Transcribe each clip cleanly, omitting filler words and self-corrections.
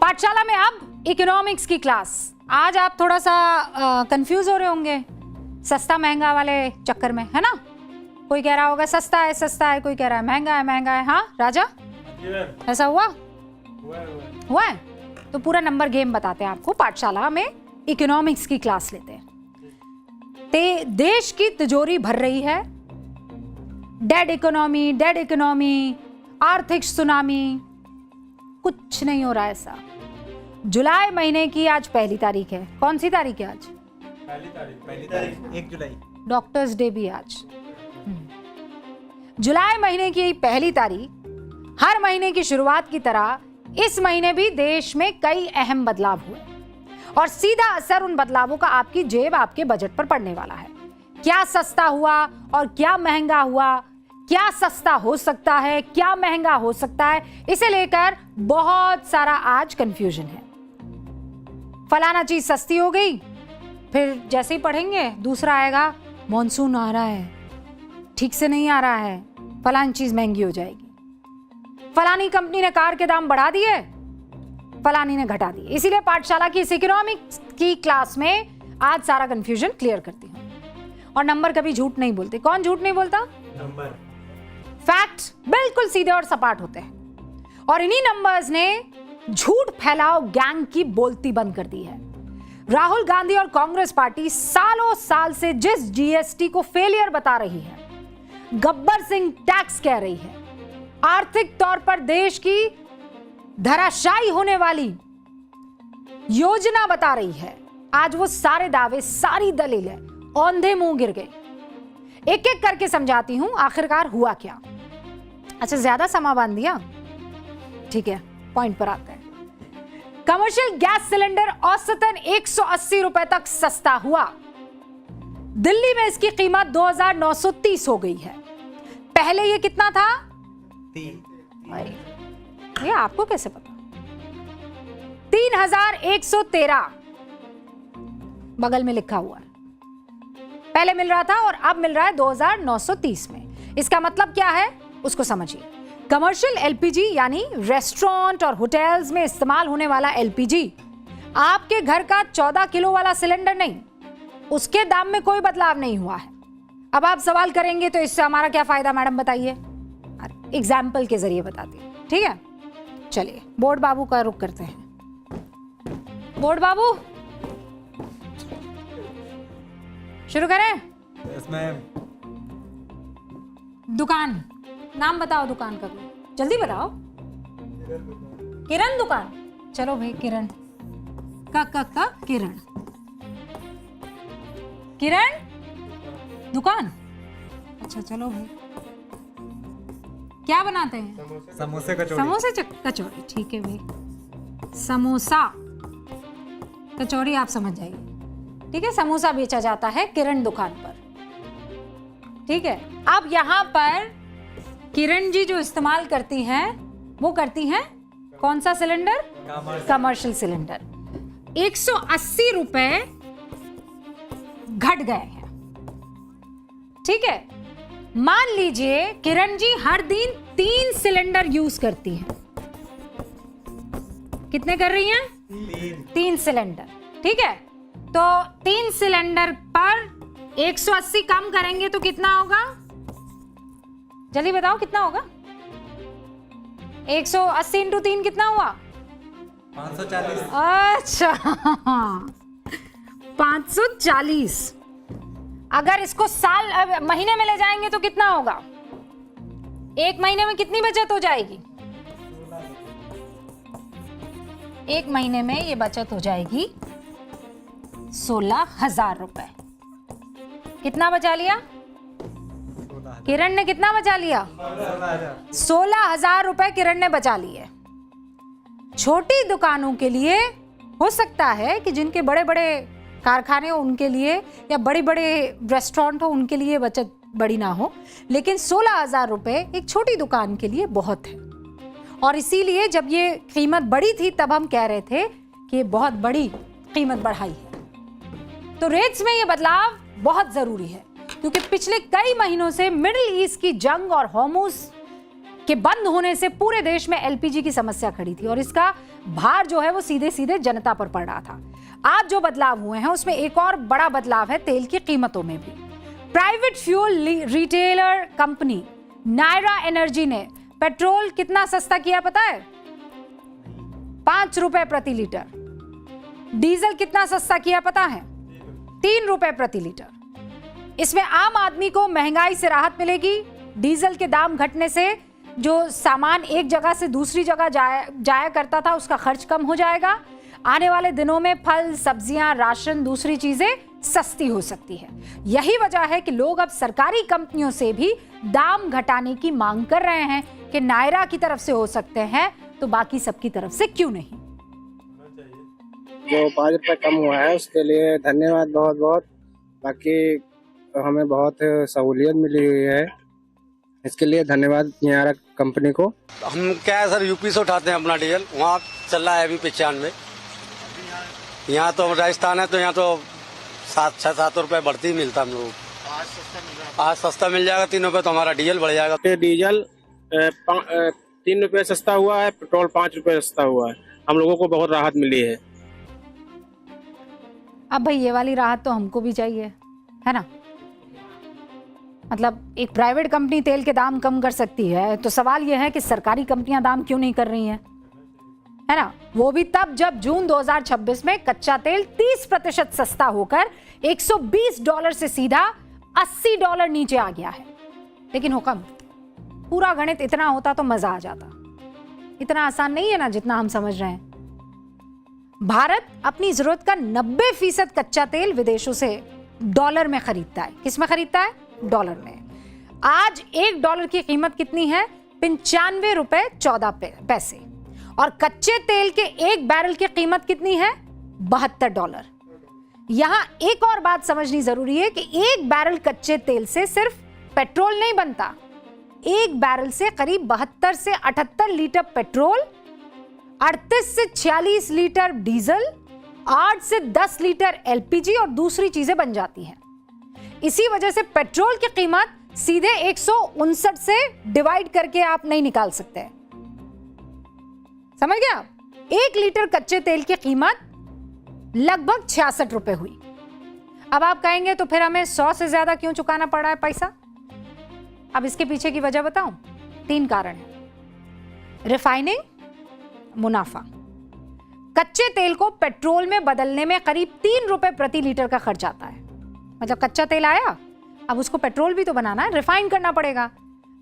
पाठशाला में अब इकोनॉमिक्स की क्लास। आज आप थोड़ा सा कंफ्यूज हो रहे होंगे सस्ता महंगा वाले चक्कर में, है ना। कोई कह रहा होगा सस्ता है, कोई कह रहा है महंगा है। हाँ राजा, ऐसा हुआ है? तो पूरा नंबर गेम बताते हैं आपको। पाठशाला में इकोनॉमिक्स की क्लास लेते हैं। देश की तिजोरी भर रही है, डेड इकोनॉमी, आर्थिक सुनामी, कुछ नहीं हो रहा है ऐसा। जुलाई महीने की आज पहली तारीख है। कौन सी तारीख है आज? पहली तारीख 1 जुलाई। डॉक्टर्स डे भी आज। जुलाई महीने की पहली तारीख, हर महीने की शुरुआत की तरह इस महीने भी देश में कई अहम बदलाव हुए और सीधा असर उन बदलावों का आपकी जेब, आपके बजट पर पड़ने वाला है। क्या सस्ता हुआ और क्या महंगा हुआ, क्या सस्ता हो सकता है, क्या महंगा हो सकता है, इसे लेकर बहुत सारा आज कंफ्यूजन है। फलाना चीज सस्ती हो गई, फिर जैसे ही पढ़ेंगे दूसरा आएगा, मॉनसून आ रहा है, ठीक से नहीं आ रहा है, फलानी चीज महंगी हो जाएगी, फलानी कंपनी ने कार के दाम बढ़ा दिए, फलानी ने घटा दिए। इसीलिए पाठशाला की इस इकोनॉमिक्स की क्लास में आज सारा कंफ्यूजन क्लियर करती हूं। और नंबर कभी झूठ नहीं बोलते। कौन झूठ नहीं बोलता? नंबर। फैक्ट बिल्कुल सीधे और सपाट होते हैं और इन्हीं नंबर्स ने झूठ फैलाओ गैंग की बोलती बंद कर दी है। राहुल गांधी और कांग्रेस पार्टी सालों साल से जिस जीएसटी को फेलियर बता रही है, गब्बर सिंह टैक्स कह रही है, आर्थिक तौर पर देश की धराशायी होने वाली योजना बता रही है, आज वो सारे दावे, सारी दलीलें औंधे मुंह गिर गए। एक एक करके समझाती हूं आखिरकार हुआ क्या। अच्छा, ज्यादा समा बांध दिया? ठीक है, पॉइंट पर आते हैं। कमर्शियल गैस सिलेंडर औसतन 180 रुपए तक सस्ता हुआ। दिल्ली में इसकी कीमत 2930 हो गई है। पहले ये कितना था? 3। ये आपको कैसे पता? 3113 बगल में लिखा हुआ है। पहले मिल रहा था और अब मिल रहा है 2930 में। इसका मतलब क्या है उसको समझिए। कमर्शियल एलपीजी यानी रेस्टोरेंट और होटल्स में इस्तेमाल होने वाला एलपीजी, आपके घर का 14 किलो वाला सिलेंडर नहीं, उसके दाम में कोई बदलाव नहीं हुआ है। अब आप सवाल करेंगे तो इससे हमारा क्या फायदा मैडम बताइए? एग्जाम्पल के जरिए बताती हूँ, ठीक है। चलिए बोर्ड बाबू का रुख करते हैं। बोर्ड बाबू शुरू करें? Yes ma'am. दुकान, नाम बताओ दुकान का, जल्दी बताओ। किरण दुकान। चलो भाई, किरण का किरण, किरण दुकान। अच्छा चलो भाई, क्या बनाते हैं? समोसे कचौड़ी। समोसे कचौड़ी, ठीक है भाई। समोसा कचौड़ी आप समझ जाइए, ठीक है। समोसा बेचा जाता है किरण दुकान पर, ठीक है। अब यहाँ पर किरण जी जो इस्तेमाल करती हैं वो करती हैं कौन सा सिलेंडर? Commercial cylinder. 180 रुपए घट गए हैं, ठीक है। मान लीजिए किरण जी हर दिन 3 सिलेंडर यूज करती हैं। कितने कर रही हैं? 3 सिलेंडर, ठीक है। तो 3 सिलेंडर पर 180 कम करेंगे तो कितना होगा? जल्दी बताओ कितना होगा? 180 इंटू 3 कितना हुआ? 540। अच्छा 540। अगर इसको महीने में ले जाएंगे तो कितना होगा? एक महीने में कितनी बचत हो जाएगी? एक महीने में ये बचत हो जाएगी 16,000 रुपए। कितना बचा लिया? किरण ने कितना बचा लिया? 16,000 रुपए किरण ने बचा लिए। छोटी दुकानों के लिए हो सकता है कि जिनके बड़े बड़े कारखाने हो उनके लिए, या बड़े बड़े रेस्टोरेंट हो उनके लिए बचत बड़ी ना हो, लेकिन 16,000 रुपए एक छोटी दुकान के लिए बहुत है। और इसीलिए जब ये कीमत बढ़ी थी तब हम कह रहे थे कि ये बहुत बड़ी कीमत बढ़ाई है। तो रेट्स में ये बदलाव बहुत जरूरी है क्योंकि पिछले कई महीनों से मिडिल ईस्ट की जंग और हॉर्मुज कि बंद होने से पूरे देश में एलपीजी की समस्या खड़ी थी और इसका भार जो है वो सीधे सीधे जनता पर पड़ रहा था। आज जो बदलाव हुए हैं उसमें एक और बड़ा बदलाव है तेल की कीमतों में भी। Private fuel retailer company Nayara energy ने पेट्रोल कितना सस्ता किया पता है? 5 रुपए प्रति लीटर। डीजल कितना सस्ता किया पता है? 3 रुपए प्रति लीटर। इसमें आम आदमी को महंगाई से राहत मिलेगी। डीजल के दाम घटने से जो सामान एक जगह से दूसरी जगह जाया करता था उसका खर्च कम हो जाएगा। आने वाले दिनों में फल, सब्जियां, राशन, दूसरी चीजें सस्ती हो सकती है। यही वजह है कि लोग अब सरकारी कंपनियों से भी दाम घटाने की मांग कर रहे हैं कि नायरा की तरफ से हो सकते हैं तो बाकी सबकी तरफ से क्यों नहीं। जो 5 रुपए कम हुआ है उसके लिए धन्यवाद बहुत बहुत। बाकी तो हमें बहुत सहूलियत मिली हुई है, इसके लिए धन्यवाद नायरा कंपनी को। हम क्या है सर, यूपी से उठाते हैं अपना डीजल, वहाँ चल रहा है अभी 95। यहाँ तो राजस्थान है तो यहाँ तो 7 रुपए बढ़ती मिलता हम लोग। आज सस्ता मिल जाएगा 3 रुपए तो हमारा डीजल बढ़ जाएगा। डीजल 3 रुपए सस्ता हुआ है, पेट्रोल 5 रुपए सस्ता हुआ है। हम लोगों को बहुत राहत मिली है। अब भाई ये वाली राहत तो हमको भी चाहिए, है ना? मतलब एक प्राइवेट कंपनी तेल के दाम कम कर सकती है तो सवाल यह है कि सरकारी कंपनियां दाम क्यों नहीं कर रही हैं, है ना? वो भी तब जब जून 2026 में कच्चा तेल 30% सस्ता होकर $120 से सीधा $80 नीचे आ गया है। लेकिन हुक्म, पूरा गणित इतना होता तो मजा आ जाता। इतना आसान नहीं है ना जितना हम समझ रहे हैं। भारत अपनी जरूरत का 90% कच्चा तेल विदेशों से डॉलर में खरीदता है। किस में खरीदता है? डॉलर में। आज $1 की कीमत कितनी है? 95 रुपए 14 पैसे। और कच्चे तेल के 1 बैरल की कीमत कितनी है? $72। यहां एक और बात समझनी जरूरी है कि 1 बैरल कच्चे तेल से सिर्फ पेट्रोल नहीं बनता। 1 बैरल से करीब 72 से 78 लीटर पेट्रोल, 38 से 46 लीटर डीजल, 8 से 10 लीटर एलपीजी और दूसरी चीजें बन जाती हैं। इसी वजह से पेट्रोल की कीमत सीधे 159 से डिवाइड करके आप नहीं निकाल सकते। समझ गया? 1 लीटर कच्चे तेल की कीमत लगभग 66 रुपए हुई। अब आप कहेंगे तो फिर हमें 100 से ज्यादा क्यों चुकाना पड़ा है पैसा? अब इसके पीछे की वजह बताऊं? 3 कारण है। रिफाइनिंग, मुनाफा। कच्चे तेल को पेट्रोल में बदलने में करीब 3 रुपए प्रति लीटर का खर्च आता है। मतलब कच्चा तेल आया, अब उसको पेट्रोल भी तो बनाना है, रिफाइन करना पड़ेगा।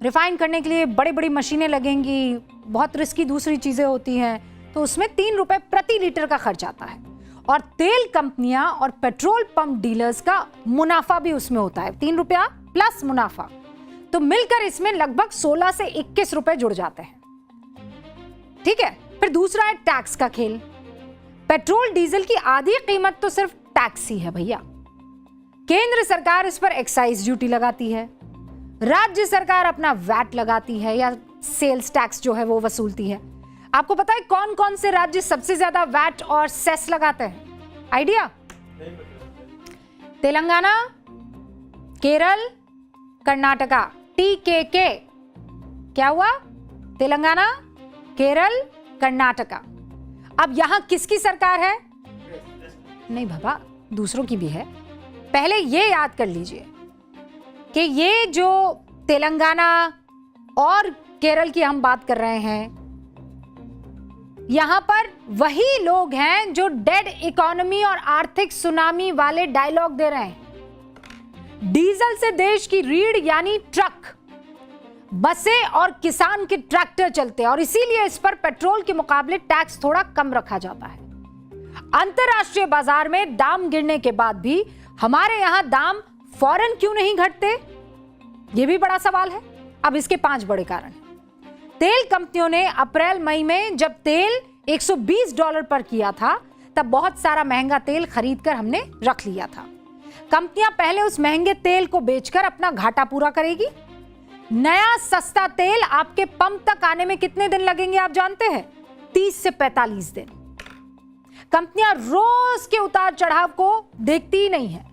रिफाइन करने के लिए बड़ी बड़ी मशीनें लगेंगी, बहुत रिस्की दूसरी चीजें होती हैं, तो उसमें 3 रुपए प्रति लीटर का खर्च आता है। और तेल कंपनियां और पेट्रोल पंप डीलर्स का मुनाफा भी उसमें होता है, 3 रुपया प्लस मुनाफा, तो मिलकर इसमें लगभग 16 से 21 रुपए जुड़ जाते हैं। ठीक है, फिर दूसरा है टैक्स का खेल। पेट्रोल डीजल की आधी कीमत तो सिर्फ टैक्स ही है भैया। केंद्र सरकार इस पर एक्साइज ड्यूटी लगाती है, राज्य सरकार अपना वैट लगाती है या सेल्स टैक्स जो है वो वसूलती है। आपको पता है कौन कौन से राज्य सबसे ज्यादा वैट और सेस लगाते हैं? आइडिया? तेलंगाना, केरल, कर्नाटका। TKK। क्या हुआ? तेलंगाना, केरल, कर्नाटका। अब यहां किसकी सरकार है? नहीं बाबा, दूसरों की भी है। पहले ये याद कर लीजिए कि ये जो तेलंगाना और केरल की हम बात कर रहे हैं, यहां पर वही लोग हैं जो डेड इकोनॉमी और आर्थिक सुनामी वाले डायलॉग दे रहे हैं। डीजल से देश की रीढ़ यानी ट्रक, बसें और किसान के ट्रैक्टर चलते हैं और इसीलिए इस पर पेट्रोल के मुकाबले टैक्स थोड़ा कम रखा जाता है। अंतरराष्ट्रीय बाजार में दाम गिरने के बाद भी हमारे यहां दाम फौरन क्यों नहीं घटते? यह भी बड़ा सवाल है। अब इसके 5 बड़े कारण हैं। तेल कंपनियों ने अप्रैल मई में जब तेल $120 पर किया था तब बहुत सारा महंगा तेल खरीदकर हमने रख लिया था। कंपनियां पहले उस महंगे तेल को बेचकर अपना घाटा पूरा करेगी। नया सस्ता तेल आपके पंप तक आने में कितने दिन लगेंगे आप जानते हैं? 30 से 45 दिन। कंपनियां रोज के उतार चढ़ाव को देखती ही नहीं है,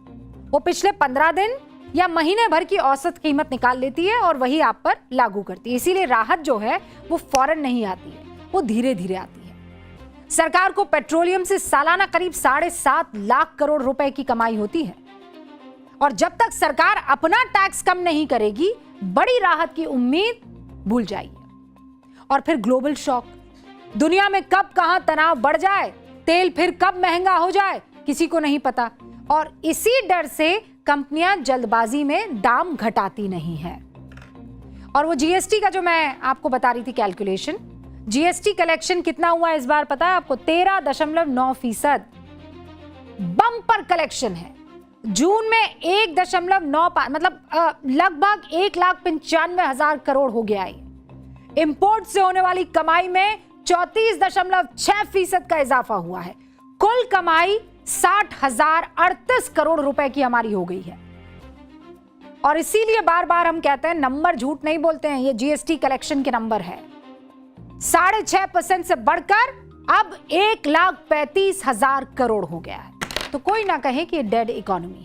वो पिछले 15 दिन या महीने भर की औसत कीमत निकाल लेती है और वही आप पर लागू करती है। इसीलिए राहत जो है वो फौरन नहीं आती है, वो धीरे धीरे आती है। सरकार को पेट्रोलियम से सालाना करीब 7.5 लाख करोड़ रुपए की कमाई होती है और जब तक सरकार अपना टैक्स कम नहीं करेगी, बड़ी राहत की उम्मीद भूल जाइए। और फिर ग्लोबल शॉक, दुनिया में कब कहां तनाव बढ़ जाए, तेल फिर कब महंगा हो जाए, किसी को नहीं पता। और इसी डर से कंपनियां जल्दबाजी में दाम घटाती नहीं है। और वो जीएसटी का जो मैं आपको बता रही थी कैलकुलेशन, जीएसटी कलेक्शन कितना हुआ इस बार पता है आपको? 13.9%। बम्पर कलेक्शन है। जून में 1.95 मतलब लगभग 1,95,000 करोड़ हो गया है। इंपोर्ट से होने वाली कमाई में 34.6% का इजाफा हुआ है। कुल कमाई 60,038 करोड़ रुपए की हमारी हो गई है। और इसीलिए बार बार हम कहते हैं नंबर झूठ नहीं बोलते हैं, ये जीएसटी कलेक्शन के नंबर है। 6.5% से बढ़कर अब 1,35,000 करोड़ हो गया है। तो कोई ना कहे कि ये डेड इकोनॉमी है।